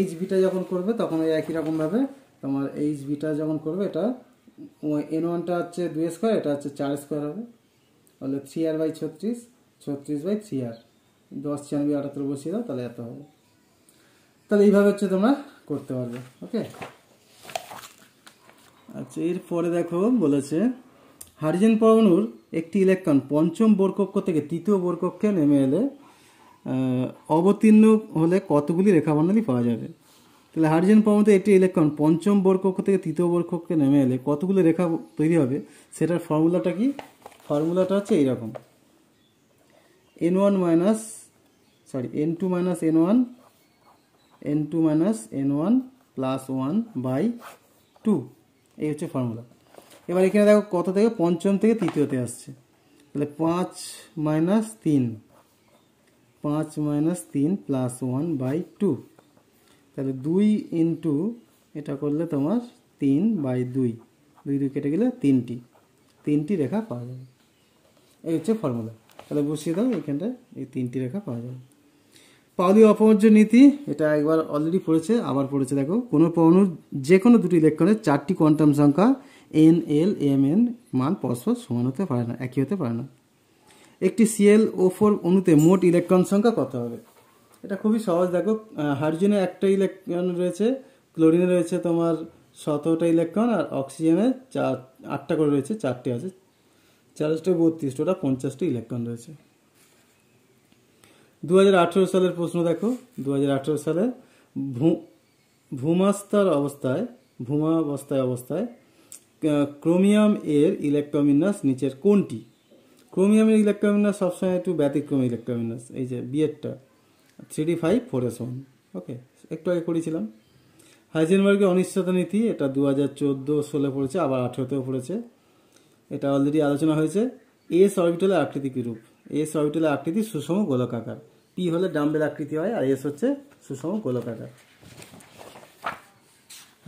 H বিটা যখন করবে তখন ওই একই রকমভাবে তোমার H বিটা যখন করবে, এটা n1টা হচ্ছে 2², এটা হচ্ছে 4² হবে, হলে 3r/36, 36/3r, 10 96 বসিয়ে দাও, তাহলে এত হবে। তাহলে এইভাবে হচ্ছে তোমরা করতে পারবে। ওকে, আচ্ছা এরপরে দেখো বলেছে হাইড্রোজেন পরমাণুর একটি ইলেকট্রন পঞ্চম বোর কক্ষ থেকে তৃতীয় বোর কক্ষে নেমে এলে অবতীর্ণ হলে কতগুলি রেখাবর্ণালী পাওয়া যাবে। তাহলে হাইড্রোজেন পরমাণুতে একটি ইলেকট্রন পঞ্চম বোর কক্ষ থেকে তৃতীয় বোর কক্ষে নেমে এলে কতগুলো রেখা তৈরি হবে, সেটার ফর্মুলাটা কি? ফর্মুলাটা হচ্ছে এইরকম, n2 n1 প্লাস 1/2, এই হচ্ছে ফর্মুলা। এবার এখানে দেখো কত থেকে পঞ্চম থেকে তৃতীয়তে আসছে, তাহলে 5 - 3 প্লাস 1/2, তাহলে 2 ইন্টু এটা করলে তোমার 3/2, 2 কেটে গেলে 3টি রেখা পাওয়া যাবে। এই হচ্ছে ফর্মুলা। তাহলে বসিয়ে দাও এখানটায়, এই 3টি রেখা পাওয়া যাবে। পাউলি অপবর্জ্য নীতি, এটা একবার অলরেডি পড়েছে, আবার পড়েছে। দেখো কোনো পরমাণুর যে কোনো দুটি ইলেকট্রনের 4টি কোয়ান্টাম সংখ্যা n l m n মান পরস্পর সমান হতে পারে না, একই হতে পারে না। একটি ClO4 অণুতে মোট ইলেকট্রন সংখ্যা কত হবে? এটা খুবই সহজ। দেখো হাইড্রোজেনে একটা ইলেকট্রন রয়েছে, ক্লোরিনে রয়েছে তোমার 17টা ইলেকট্রন, আর অক্সিজেনে 8টা করে রয়েছে, 4টে আছে, 4টা 32, ওটা 50টি ইলেকট্রন রয়েছে। 2018 সালের প্রশ্ন দেখো, 2018 সালে ভূমাবস্থায় ক্রোমিয়াম এর ইলেকট্রোবিন্যাস নিচের কোনটি? ক্রোমিয়ামের ইলেকট্রোবিন্যাস সবসময় একটু ব্যতিক্রমী ইলেকট্রোবিন্যাস, এই যে বিয়েরটা 3d5 4s1। ওকে, একটু আগে করেছিলাম। হাইজেনবার্গের অনিশ্চয়তা নীতি, এটা 2014-16 পড়েছে, আবার 18তেও পড়েছে, এটা অলরেডি আলোচনা হয়েছে। এস অরবিটালের আকৃতি কি রূপ? এস অরবিটালের আকৃতি সুষম গোলকাকার, পি হলে ডাম্বেল আকৃতি হয়, আর এস হচ্ছে সুষম গোলকাকার।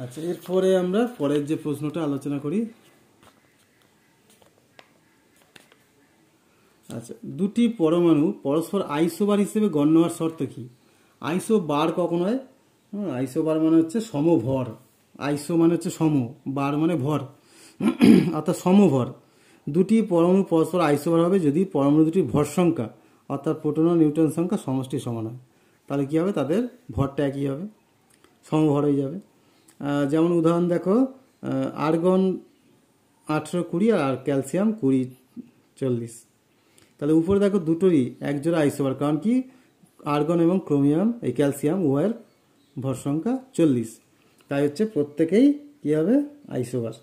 আচ্ছা এরপরে আমরা পরের যে প্রশ্নটা আলোচনা করি। আচ্ছা, দুটি পরমাণু পরস্পর আইসোবার হিসেবে গণ্য হওয়ার শর্ত কি? আইসোবার কখন হয়? আইসোবার মানে হচ্ছে সমভর। আইসো মানে হচ্ছে সম, বার মানে ভর, অর্থাৎ সমভর। দুটি পরমাণু পরস্পর আইসোবার হবে যদি পরমাণু দুটির ভর সংখ্যা অর্থাৎ প্রোটন ও নিউট্রন সংখ্যা সমষ্টি সমান হয়। তাহলে কী হবে? তাদের ভরটা একই হবে, সমভর হয়ে যাবে। যেমন উদাহরণ দেখো, আর্গন 18-20 আর ক্যালসিয়াম 20-40। তাহলে উপরে দেখো দুটোরই একজোড়া আইসোবার, কারণ কি আর্গন এবং ক্রোমিয়াম, এই ক্যালসিয়াম উভয়ের ভর সংখ্যা 40, তাই হচ্ছে প্রত্যেকেই কী হবে? আইসোবার।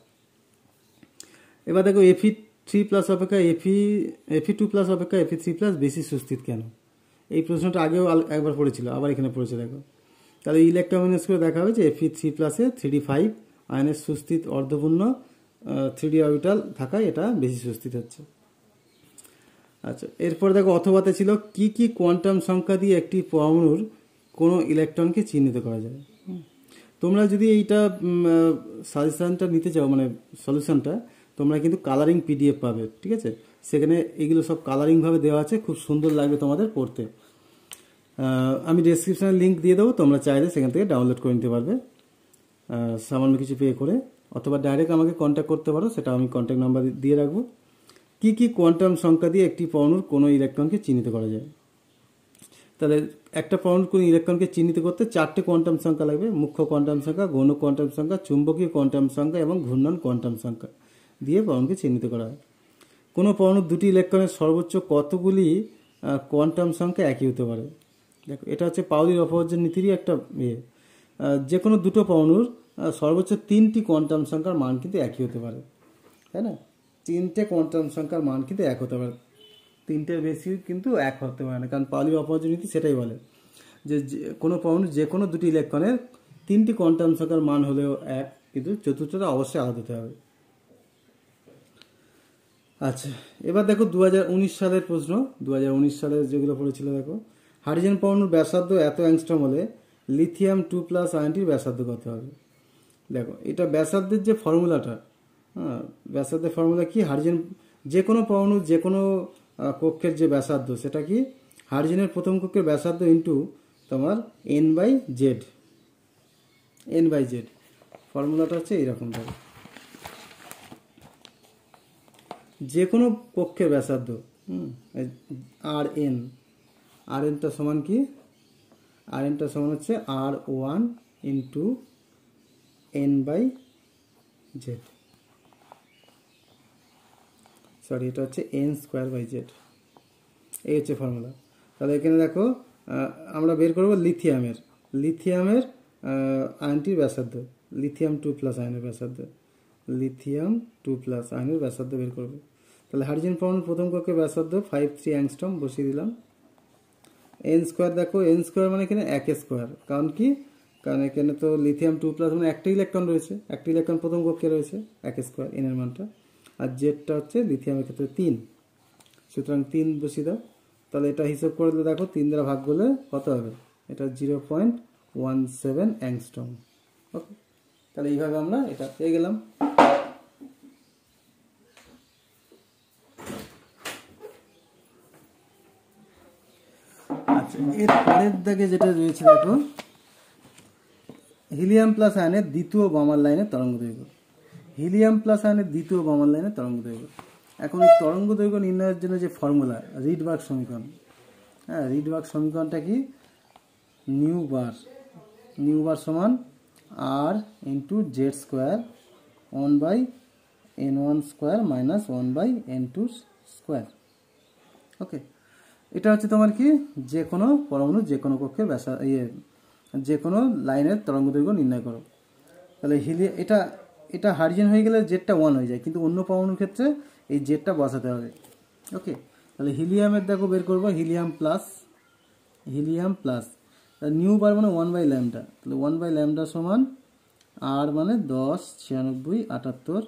এবার দেখো Fe3+ অপেক্ষা Fe2+ অপেক্ষা Fe3+ বেশি সুস্থিত কেন? এই প্রশ্নটা আগেও একবার পড়েছিল, আবার এখানে পড়েছে। দেখো তাহলে ইলেকট্রোম্যাগনেটিক্স করে দেখা হবে যে Fe3+ 3d5 আয়নের সুস্থিত অর্ধপূর্ণ 3d অরবিটাল থাকায় এটা বেশি সুস্থিত হচ্ছে। আচ্ছা এরপর দেখো অথবাতে ছিল কি কি কোয়ান্টাম সংখ্যা দিয়ে একটি পরমাণুর কোনো ইলেকট্রনকে চিহ্নিত করা যায়। তোমরা যদি এইটা সাজেশনটা নিতে চাও, মানে সলিউশনটা, তোমরা কিন্তু কালারিং PDF পাবে, ঠিক আছে? সেখানে এগুলো সব কালারিংভাবে দেওয়া আছে, খুব সুন্দর লাগবে তোমাদের পড়তে। আমি ডেসক্রিপশানে লিঙ্ক দিয়ে দেবো, তোমরা চাইলে সেখান থেকে ডাউনলোড করে নিতে পারবে সামান্য কিছু পে করে, অথবা ডাইরেক্ট আমাকে কন্ট্যাক্ট করতে পারো, সেটা আমি কন্ট্যাক্ট নাম্বার দিয়ে রাখবো। কি কি কোয়ান্টাম সংখ্যা দিয়ে একটি পরমাণুর কোনো ইলেকট্রনকে চিহ্নিত করা যায়? তাহলে একটা পরমাণুর কোনো ইলেকট্রনকে চিহ্নিত করতে 4টে কোয়ান্টাম সংখ্যা লাগবে। মুখ্য কোয়ান্টাম সংখ্যা, গৌণ কোয়ান্টাম সংখ্যা, চুম্বকীয় কোয়ান্টাম সংখ্যা এবং ঘূর্ণন কোয়ান্টাম সংখ্যা দিয়ে পরমাণুকে চিহ্নিত করা হয়। কোনো পরমাণুর দুটি ইলেকট্রনের সর্বোচ্চ কতগুলি কোয়ান্টাম সংখ্যা একই হতে পারে? দেখো এটা হচ্ছে পাউলির অপবর্জ্য নীতিরই একটা ইয়ে। যে কোনো দুটো পরমাণুর সর্বোচ্চ 3টি কোয়ান্টাম সংখ্যার মান কিন্তু একই হতে পারে, তাই না? 3টে কোয়ান্টাম সংখ্যার মান কিন্তু এক হতে পারে, 3টের বেশি কিন্তু এক হতে পারে না, কারণ পাউলির অপবর্জ্য নীতি সেটাই বলে যে কোনো পরমাণুর যে কোনো দুটি ইলেকট্রনের 3টি কোয়ান্টাম সংখ্যার মান হলেও এক, কিন্তু চতুর্থটা অবশ্যই আলাদা হতে হবে। আচ্ছা এবার দেখো 2019 সালের প্রশ্ন, 2019 সালের যেগুলো পড়েছিল। দেখো হাইড্রোজেন পরমাণুর ব্যাসার্ধ এত অ্যাংস্ট্রম হলে লিথিয়াম 2+ আয়নটির ব্যাসার্ধ কত হবে? দেখো এটা ব্যাসার্ধের যে ফর্মুলাটা, ব্যাসার্ধের ফর্মুলা কি? হাইড্রোজেন যে কোনো পরমাণু যে কোনো কক্ষের যে ব্যাসার্ধ, সেটা কি হাইড্রোজেনের প্রথম কক্ষের ব্যাসার্ধ ইন্টু তোমার n/z। ফর্মুলাটা হচ্ছে এইরকম থাকে, যে কোনো কক্ষের ব্যাসার্ধ Rn আর এনটা সমান কি, আর এনটা সমান হচ্ছে R1 into N by Z, sorry এটা হচ্ছে এন স্কোয়ার বাই জেড, এই হচ্ছে ফর্মুলা। তাহলে এখানে দেখো আমরা বের করবো লিথিয়ামের আয়নটির ব্যাসার্ধ, লিথিয়াম 2+ আয়নের ব্যাসার্ধ, লিথিয়াম 2+ আয়নের ব্যাসার্ধ বের করবো। তাহলে হাইড্রোজেন পরমাণুর প্রথম কক্ষের ব্যাসার্ধ 53 অ্যাংস্ট্রম বসিয়ে দিলাম। এন স্কোয়ার দেখো, এন স্কোয়ার মানে এখানে 1 স্কোয়ার, কারণ কি, কারণ এখানে তো লিথিয়াম 2+ মানে একটা ইলেকট্রন রয়েছে, একটা ইলেকট্রন প্রথম কক্ষে রয়েছে, 1 স্কোয়ার এনের মানটা। আর জেডটা হচ্ছে লিথিয়ামের ক্ষেত্রে 3, সুতরাং 3 বসিয়ে দাও। তাহলে এটা হিসাব করে দিলে দেখো 3 দ্বারা ভাগ করলে কত হবে, এটা 0.17 অ্যাংস্ট্রম। ওকে, তাহলে এইভাবে আমরা এটা পেয়ে গেলাম। আচ্ছা, এর পরের দাগে যেটা রয়েছে দেখো, হিলিয়াম প্লাস আয়নের দ্বিতীয় বামার লাইনের তরঙ্গ দৈর্ঘ্য। হিলিয়াম প্লাস আয়নের দ্বিতীয় বামার লাইনের তরঙ্গ দৈর্ঘ্য। এখন এই তরঙ্গ দৈর্ঘ্য নির্ণয়ের জন্য যে ফর্মুলা, রিডবার্গ সমীকরণ, হ্যাঁ রিডবার্গ সমীকরণটা কি, নিউ বার সমান R into Z square 1/n1 square minus 1/n2 square. Okay, এটা হচ্ছে তোমার কি, যে কোনো পরমাণু যে কোনো কক্ষের যে কোনো লাইনের তরঙ্গ দৈর্ঘ্য নির্ণয় করো। তাহলে এটা হাইড্রোজেন হয়ে গেলে জেডটা 1 হয়ে যায়, কিন্তু অন্য পরমাণুর ক্ষেত্রে এই জেডটা বসাতে হবে। ওকে, তাহলে হিলিয়ামের দেখো বের করবো, হিলিয়াম প্লাস নিউ বার মানে 1/λ, তাহলে 1/λ সমান আর মানে 10 96 78,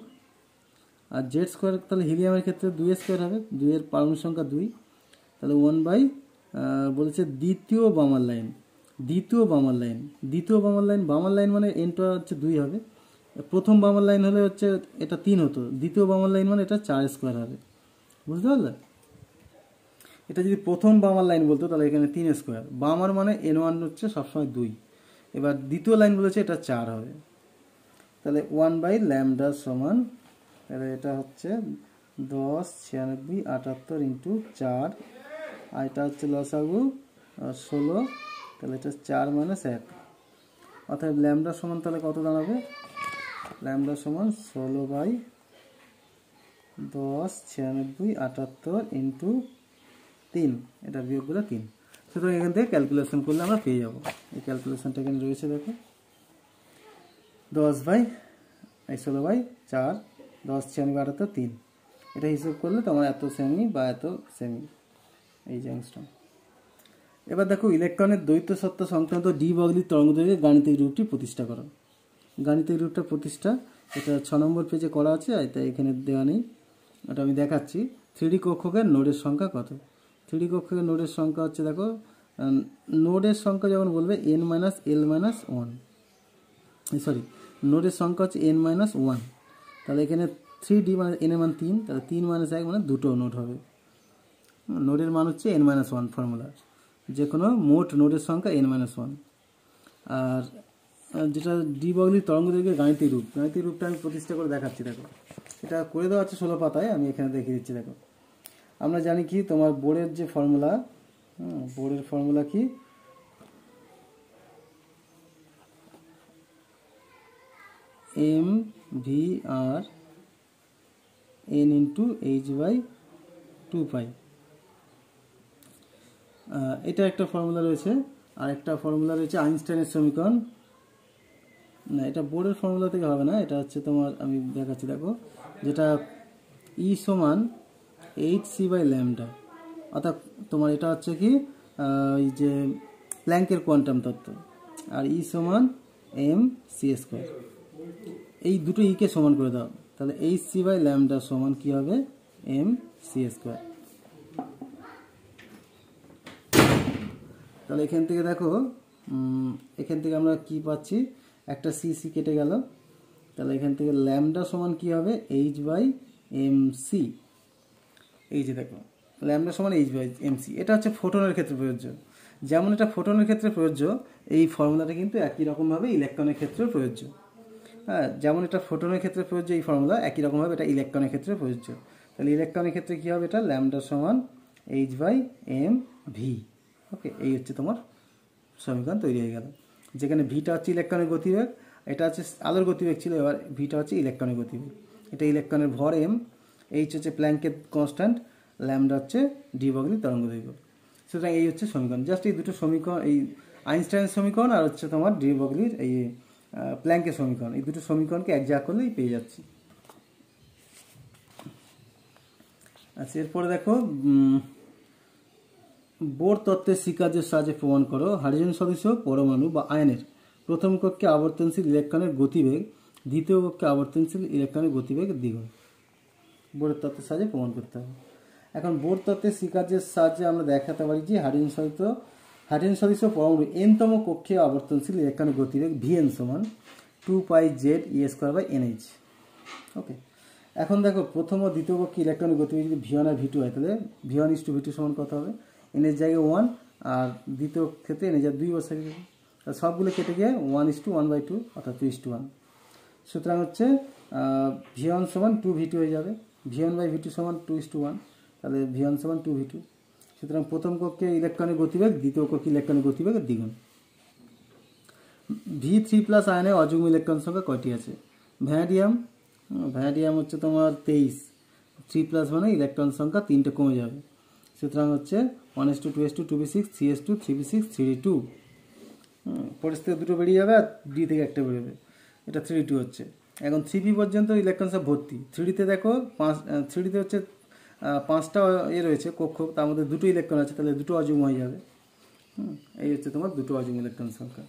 আর জেড স্কোয়ার তাহলে হিলিয়ামের ক্ষেত্রে 2 স্কোয়ার হবে, 2 এর পারমাণু সংখ্যা 2, তাহলে 1 বলেছে দ্বিতীয় বামার লাইন, বামার লাইন মানে এনটা হচ্ছে 2 হবে, প্রথম বামার লাইন হলে হচ্ছে এটা 3 হতো, দ্বিতীয় বামার লাইন মানে এটা 4 স্কোয়ার হবে, বুঝতে পারলে? এটা যদি প্রথম বামার লাইন বলতো তাহলে এখানে 3 স্কোয়ার, বামার মানে n1 হচ্ছে সবসময় 2, এবার দ্বিতীয় লাইন বলেছে এটা 4 হবে, তাহলে 1/λ সমান, তাহলে এটা হচ্ছে 10 96 78 ইন্টু 4, আর এটা হচ্ছে লসাগু 16, তাহলে এটা 4 - 1, অর্থাৎ ল্যামডা সমান তাহলে কত দাঁড়াবে, ল্যামডা সমান 16/10 96 78 ইন্টু 3, এটা বিয়োগ করে 3। সুতরাং এখান থেকে ক্যালকুলেশন করলে আমরা পেয়ে যাবো। এই ক্যালকুলেশনটা এখানে রয়েছে দেখো, 16/4 10 96 78 3, এটা হিসাব করলে তোমার এত সেমি বা এত সেমি, এই যে অ্যাংস্ট্রম। এবার দেখো ইলেকট্রনের দ্বৈত সত্তা সংক্রান্ত ডি ব্রগলির তরঙ্গদৈর্ঘ্যের গাণিতিক রূপটি প্রতিষ্ঠা করো। গাণিতিক রূপটা প্রতিষ্ঠা, এটা 6 নম্বর পেজে করা আছে, এটা এখানে দেওয়া নেই, এটা আমি দেখাচ্ছি। 3D কক্ষকের নোডের সংখ্যা কত? 3D কক্ষকের নোডের সংখ্যা হচ্ছে দেখো, নোডের সংখ্যা যখন বলবে n-l-1, সরি নোডের সংখ্যা হচ্ছে n-1, তাহলে এখানে 3D মানে n এর মান 3, তাহলে 3 - 1 মানে দুটো নোড হবে। নোডের মান হচ্ছে n-1 ফর্মুলা, যে কোনো মোট নোডের সংখ্যা n-1। আর যেটা ডি ব্রগলির তরঙ্গদৈর্ঘ্যের গাণিতিক রূপটা আমি প্রতিষ্ঠা করে দেখাচ্ছি। দেখো এটা করে দেওয়া আছে 16 পাতায়, আমি এখানে দেখিয়ে দিচ্ছি। দেখো আমরা জানি কি, তোমার বোরের যে ফর্মুলা, বোরের ফর্মুলা কি, mvr n ইন্টু h/2π, এটা একটা ফর্মুলা রয়েছে। আর একটা ফর্মুলা রয়েছে আইনস্টাইনের সমীকরণ, না এটা বোর্ডের ফর্মুলা থেকে হবে না, এটা হচ্ছে তোমার, আমি দেখাচ্ছি দেখো, যেটা ই সমান hc/λ, অর্থাৎ তোমার এটা হচ্ছে কি এই যে প্ল্যাঙ্কের কোয়ান্টাম তত্ত্ব, আর ই সমান mc², এই দুটো ইকে সমান করে দাও, তাহলে hc/λ সমান কি হবে, mc²। তাহলে এখান থেকে দেখো, এখান থেকে আমরা কি পাচ্ছি, একটা সি কেটে গেল, তাহলে এখান থেকে ল্যামডা সমান কি হবে, h/mc। এই যে দেখো ল্যামডা সমান h/mc, এটা হচ্ছে ফোটনের ক্ষেত্রে প্রযোজ্য। যেমন এটা ফোটনের ক্ষেত্রে প্রযোজ্য, এই ফর্মুলাটা কিন্তু একই রকমভাবে ইলেকট্রনের ক্ষেত্রেও প্রযোজ্য। হ্যাঁ, যেমন এটা ফোটনের ক্ষেত্রে প্রযোজ্য এই ফর্মুলা, একই রকমভাবে এটা ইলেকট্রনের ক্ষেত্রে প্রযোজ্য। তাহলে ইলেকট্রনের ক্ষেত্রে কী হবে, এটা ল্যামডা সমান h/mv। ওকে, এই হচ্ছে তোমার সমীকরণ তৈরি হয়ে গেল, যেখানে ভিটা হচ্ছে ইলেকট্রনের গতিবেগ, এটা হচ্ছে আলোর গতিবেগ ছিল, এবার ভিটা হচ্ছে ইলেকট্রনের গতিবেগ, এটা ইলেকট্রনের ভর এম, এইচ হচ্ছে প্ল্যাঙ্কের কনস্ট্যান্ট, ল্যামডা হচ্ছে ডি ব্রগলি তরঙ্গ দৈর্ঘ্য। সুতরাং এই হচ্ছে সমীকরণ, জাস্ট এই দুটো সমীকরণ, এই আইনস্টাইনের সমীকরণ আর হচ্ছে তোমার ডি ব্রগলির এই প্ল্যাঙ্কের সমীকরণ, এই দুটো সমীকরণকে এক জায়গা করলেই পেয়ে যাচ্ছি। আচ্ছা, এরপরে দেখো বোর তত্ত্বের স্বীকার্যের সাহায্যে প্রমাণ করো হাইড্রোজেন সদৃশ পরমাণু বা আয়নের প্রথম কক্ষে আবর্তনশীল ইলেকট্রনের গতিবেগ দ্বিতীয় কক্ষে আবর্তনশীল ইলেকট্রনের গতিবেগ দ্বিগুণ। বোরের তত্ত্বের সাহায্যে প্রমাণ করতে হবে। এখন বোর তত্ত্বের স্বীকার্যের সাহায্যে আমরা দেখাতে পারি যে হাইড্রোজেন সদৃশ পরমাণু এনতম কক্ষে আবর্তনশীল ইলেকট্রনের গতিবেগ ভিএন সমান 2πz/e²/nh। ওকে, এখন দেখো প্রথম ও দ্বিতীয় কক্ষে ইলেকট্রনের গতিবেগ যদি v1 আর v2 হয়, তাহলে v1:v2 সমান কত হবে, n এর জায়গায় 1 আর দ্বিতীয় ক্ষেত্রে n এর জায়গায় 2 বসাই দেবে, সবগুলো কেটে গিয়ে 1:1/2 অর্থাৎ 2:1। সুতরাং হচ্ছে v1 সমান 2v2 হয়ে যাবে, v1/v2 সমান 2:1, তাহলে v1 সমান 2v2। সুতরাং প্রথম কক্ষে ইলেকট্রনের গতিবেগ দ্বিতীয় কক্ষে ইলেকট্রনের গতিবেগের দ্বিগুণ। v3+ আয়নে অযুগ্ম ইলেকট্রন সংখ্যা কয়টি আছে? ভ্যানাডিয়াম হচ্ছে তোমার 23, 3+ মানে ইলেকট্রন সংখ্যা 3টে কমে যাবে, সুতরাং হচ্ছে 1:2, 2:2, 2p6, 3s2, 3p6, 3d2। পরের থেকে দুটো বেরিয়ে যাবে আর ডি থেকে একটা বেরোবে, এটা 3d2 হচ্ছে। এখন 3p পর্যন্ত ইলেকট্রন সব ভর্তি, 3dতে দেখো 3dতে হচ্ছে 5টা রয়েছে কক্ষ, তার মধ্যে দুটো ইলেকট্রন আছে, তাহলে দুটো অযুগ্ম হয়ে যাবে। এই হচ্ছে তোমার দুটো অযুগ্ম ইলেকট্রন সংখ্যা,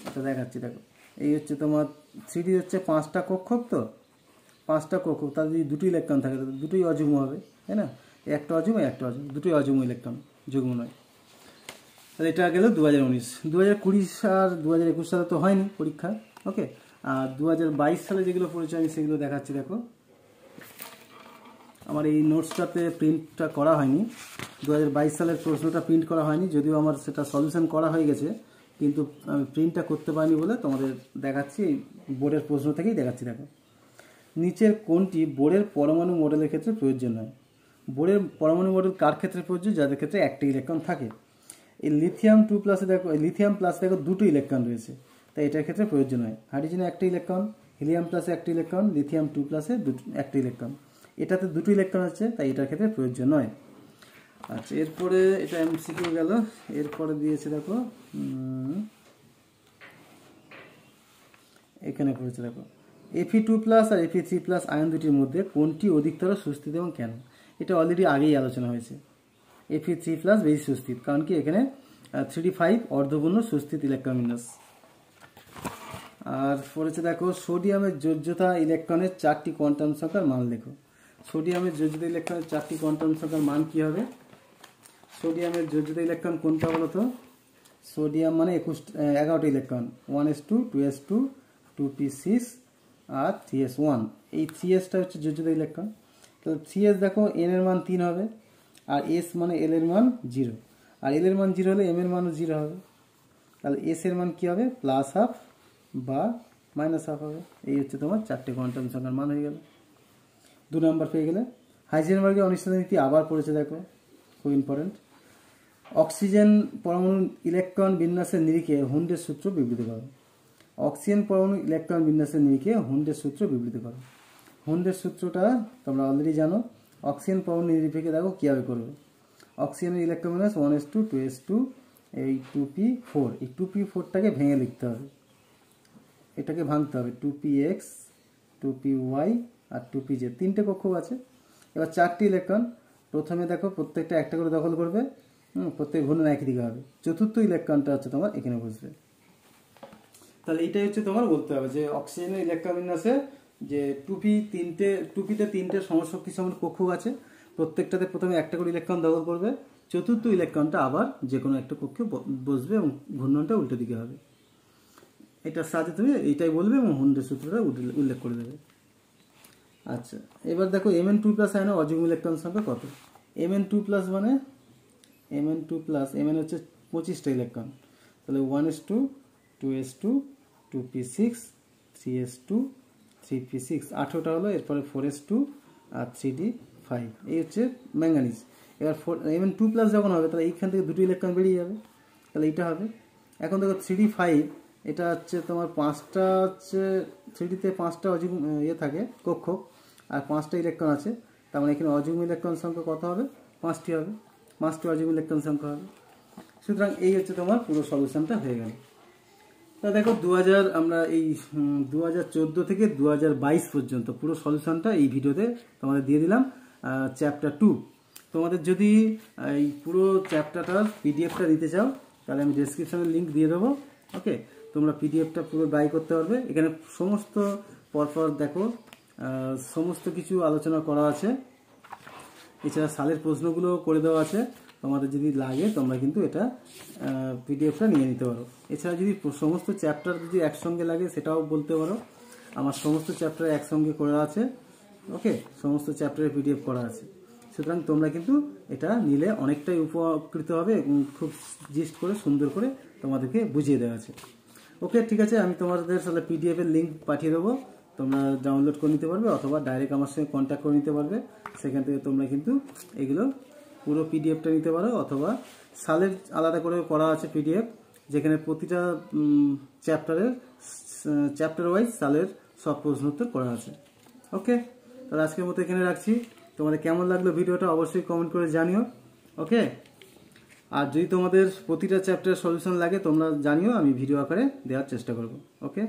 এটা দেখাচ্ছি দেখো। এই হচ্ছে তোমার 3d হচ্ছে 5টা কক্ষক, তো 5টা কক্ষক, তার যদি দুটো ইলেকট্রন থাকে তাহলে দুটোই অযুগ্ম হবে, তাই না? একটা অযুগ্ম একটা অযুগ্ম, দুটোই অযুগ্ম ইলেকট্রন, যুগ্ম নয়। তাহলে এটা গেল 2019। 2020 আর 2021 সালে তো হয়নি পরীক্ষা, ওকে। আর 2022 সালে যেগুলো পড়েছে আমি সেগুলো দেখাচ্ছি দেখো। আমার এই নোটসটাতে প্রিন্টটা করা হয়নি, 2022 সালের প্রশ্নটা প্রিন্ট করা হয়নি, যদিও আমার সেটা সলিউশন করা হয়ে গেছে, কিন্তু আমি প্রিন্টটা করতে পারিনি বলে তোমাদের দেখাচ্ছি, এই বোর্ডের প্রশ্ন থেকেই দেখাচ্ছি দেখো। নিচের কোনটি বোর্ডের পরমাণু মডেলের ক্ষেত্রে প্রয়োজন নয়? বোর্ডের পরমাণু মডেল কার ক্ষেত্রে প্রযোজ্য? যাদের ক্ষেত্রে একটা ইলেকট্রন থাকে। এই লিথিয়াম 2+ দেখো, লিথিয়াম প্লাস দেখো দুটো ইলেকট্রন রয়েছে, তাই এটার ক্ষেত্রে প্রয়োজন নয়। হাইড্রোজেনে একটা ইলেকট্রন, হিলিয়াম প্লাসে একটা ইলেকট্রন, লিথিয়াম 2+-এ একটা ইলেকট্রন, এটাতে দুটো ইলেকট্রন আছে, তাই এটার ক্ষেত্রে প্রয়োজন নয়। আচ্ছা, এরপরে এটা এমসিকিউ গেল। এরপরে দিয়েছে দেখো, এখানে পড়েছে দেখো, Fe2+ আর Fe3+ আয়ন দুটির মধ্যে কোনটি অধিকতর সুস্থিত এবং কেন? এটা অলরেডি আগেই আলোচনা হয়েছে। Fe3+ বেশি সুস্থিত, কারণ কি এখানে 3d5 অর্ধপূর্ণ সুস্থিত ইলেকট্রন বিন্যাস। আর পড়েছে দেখো, সোডিয়ামের যোজ্যতা ইলেকট্রনের 4টি কোয়ান্টাম সংখ্যার মান লেখো। সোডিয়ামের যোজ্যতা ইলেকট্রনের 4টি কোয়ান্টাম সংখ্যার মান কি হবে? সোডিয়ামের যোজ্যতা ইলেকট্রন কোনটা বলো তো? সোডিয়াম মানে 11টা ইলেকট্রন, 1s2, 2s2, 2p6 আর 3s1। এই 3sটা হচ্ছে যোজ্যতা ইলেকট্রন। তাহলে 3s দেখো n এর মান 3 হবে, আর s মানে l এর মান 0, আর l এর মান 0 হলে m এর মানও 0 হবে। তাহলে s এর মান কি হবে? +½ বা -½ হবে। এই হচ্ছে তোমার 4টে কোয়ান্টাম সংখ্যার মান হয়ে গেল। 2 নম্বর পেয়ে গেলে। হাইজেনবার্গের অনিশ্চয়তা নীতি আবার পড়েছে দেখো, খুব ইম্পর্টেন্ট। অক্সিজেন পরমাণু ইলেকট্রন বিন্যাসের নিরিখে হুন্ডের সূত্র বিবৃত করো। অক্সিজেন পরমাণু ইলেকট্রন বিন্যাসের নিরিখে হুন্ডের সূত্র বিবৃত করো। হুন্ডের সূত্রটা তোমরা অলরেডি জানো। অক্সিজেন পরমাণু নিরিখে দেখো কীভাবে করবে। অক্সিজেনের ইলেকট্রন বিন্যাস 1s2, 2s2, এই 2p4, এই 2p4টাকে ভেঙে লিখতে হবে, এটাকে ভাঙতে হবে। 2px, 2py আর 2pz, 3টে কক্ষ আছে। এবার 4টি ইলেকট্রন, প্রথমে দেখো প্রত্যেকটা একটা করে দখল করবে, প্রত্যেক ঘূর্ণন একই দিকে হবে। চতুর্থ ইলেকট্রনটা হচ্ছে তোমার এখানে বসবে। তাহলে এইটাই হচ্ছে তোমার বলতে হবে যে অক্সিজেনের ইলেকট্রন বিন্যাসে যে 2pতে 3টে সমশক্তি সমান কক্ষ আছে, প্রত্যেকটাতে প্রথমে একটা করে ইলেকট্রন দখল করবে, চতুর্থ ইলেকট্রনটা আবার যে কোনো একটা কক্ষে বসবে এবং ঘূর্ণনটা উল্টো দিকে হবে। এটার সাথে তুমি এইটাই বলবে এবং হুন্ডের সূত্রটা উল্লেখ করে দেবে। আচ্ছা, এবার দেখো Mn2+ আয়নে অযুগ্ম ইলেকট্রন সংখ্যা কত? Mn2+ মানে Mn2+, Mn হচ্ছে 25টা ইলেকট্রন, তাহলে 1s2, 2s2, 2p6, 3s2, 3p6, 18টা হলো। এরপরে 4s2 আর 3d5। এই হচ্ছে ম্যাঙ্গানিজ। এবার Mn2+ যখন হবে তাহলে এইখান থেকে দুটো ইলেকট্রন বেরিয়ে যাবে, তাহলে এইটা হবে। এখন দেখো 3d5 এটা হচ্ছে তোমার 5টা হচ্ছে 3dতে 5টা অযুগ্ম থাকে কক্ষ, আর 5টা ইলেকট্রন আছে, তার মানে এখানে অযুগ্ম ইলেকট্রন সংখ্যা কত হবে? 5টি হবে, 5টি অযুগ্ম ইলেকট্রন সংখ্যা হবে। সুতরাং এই হচ্ছে তোমার পুরো সলিউশনটা হয়ে গেল। তা দেখো আমরা এই 2014 থেকে 2022 পর্যন্ত পুরো সলিউশনটা এই ভিডিওতে তোমাদের দিয়ে দিলাম, চ্যাপ্টার 2। তোমাদের যদি এই পুরো চ্যাপ্টারটার পিডিএফটা দিতে চাও তাহলে আমি ডেসক্রিপশনে লিঙ্ক দিয়ে দেবো। ওকে, তোমরা পিডিএফটা পুরো বাই করতে পারবে। এখানে সমস্ত পরপর দেখো সমস্ত কিছু আলোচনা করা আছে, এছাড়া সালের প্রশ্নগুলো করে দেওয়া আছে। তোমাদের যদি লাগে তোমরা কিন্তু এটা পিডিএফটা নিয়ে নিতে পারো। এছাড়া যদি সমস্ত চ্যাপ্টার যদি একসঙ্গে লাগে সেটাও বলতে পারো, আমার সমস্ত চ্যাপ্টার একসঙ্গে করা আছে। ওকে, সমস্ত চ্যাপ্টারের পিডিএফ করা আছে। সুতরাং তোমরা কিন্তু এটা নিলে অনেকটাই উপকৃত হবে এবং খুব জিস্ট করে সুন্দর করে তোমাদেরকে বুঝিয়ে দেওয়া আছে। ওকে, ঠিক আছে, আমি তোমাদের সাথে পিডিএফের লিঙ্ক পাঠিয়ে দেবো, তোমরা ডাউনলোড করে নিতে পারবে অথবা ডাইরেক্ট আমার সঙ্গে কন্ট্যাক্ট করে নিতে পারবে। সেখান থেকে তোমরা কিন্তু এগুলো পুরো পিডিএফটা নিতে পারো, অথবা সালের আলাদা করে করা আছে পিডিএফ, যেখানে প্রতিটা চ্যাপ্টার ওয়াইজ সালের সব প্রশ্ন উত্তর করা আছে। ওকে, তাহলে আজকের মতো এখানে রাখছি। তোমাদের কেমন লাগলো ভিডিওটা অবশ্যই কমেন্ট করে জানিও। ওকে, আর যদি তোমাদের প্রতিটা চ্যাপ্টারের সলিউশন লাগে তোমরা জানিও, আমি ভিডিও আকারে দেওয়ার চেষ্টা করব। ওকে।